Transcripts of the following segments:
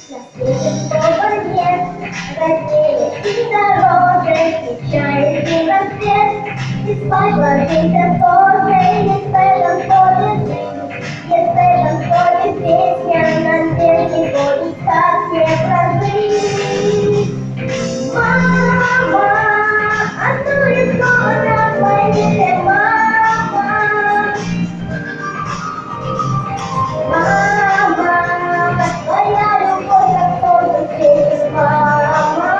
На свете слова нет, рассеет и дорожек, встречает и рассвет. И спать ложится тоже, если танцует жизнь, если танцует песня, надежды будет, как не прожить. Мама, а то и снова на планете, мама. Мама, твоя любовь, как солнце светит, мама.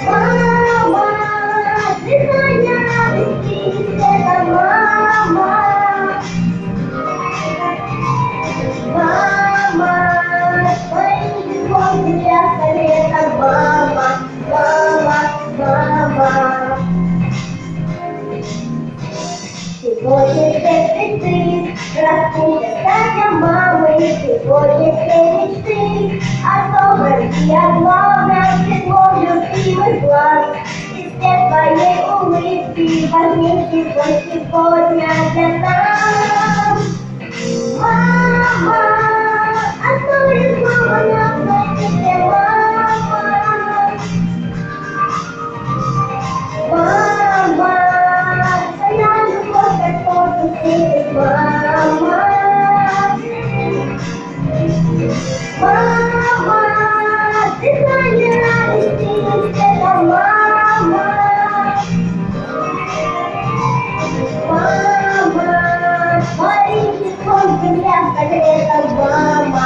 Мама, дыхание радости и света, мама. Мама, твои любовь сейчас совета, мама, мама, мама. Сегодня все цветы распустятся для мамы. Сегодня все мечты о добром и о главном, тепло любимых глаз и свет твоей улыбки важнейший твой сегодня для нас. Мама, а то и снова на планете, мама. Мама, твоя любовь, как солнце светит, мама. Мама, дыхание радости и света, мама. Мама, твоим теплом земля согрета, мама.